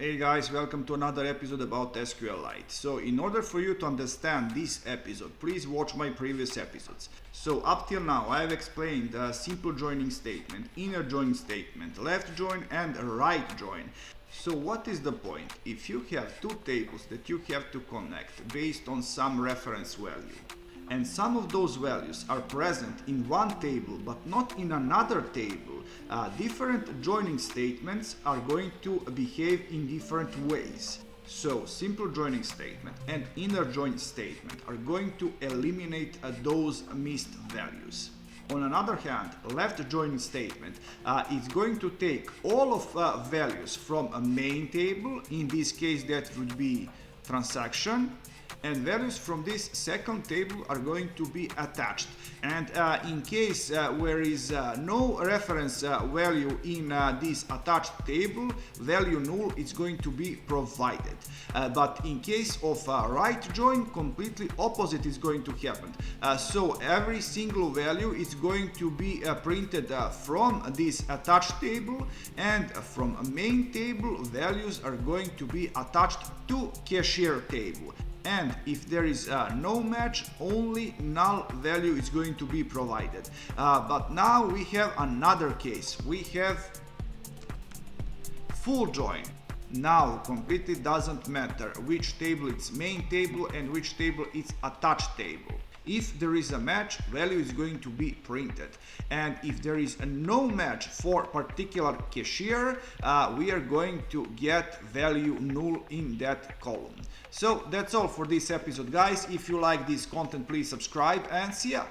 Hey guys, welcome to another episode about SQLite. So in order for you to understand this episode, please watch my previous episodes. So up till now I have explained a simple joining statement, inner join statement, left join and right join. So what is the point? If you have two tables that you have to connect based on some reference value, and some of those values are present in one table but not in another table, different joining statements are going to behave in different ways. So simple joining statement and inner join statement are going to eliminate those missed values. On another hand, left joining statement is going to take all of values from a main table, in this case that would be transaction, and values from this second table are going to be attached, and in case there is no reference value in this attached table, value null is going to be provided. But in case of right join, completely opposite is going to happen. So every single value is going to be printed from this attached table, and from a main table values are going to be attached to cashier table. And if there is no match, only null value is going to be provided. But now we have another case. We have full join. Now completely doesn't matter which table it's main table and which table it's attached table. If there is a match, value is going to be printed. And if there is no match for particular cashier, we are going to get value null in that column. So that's all for this episode, guys. If you like this content, please subscribe and see ya.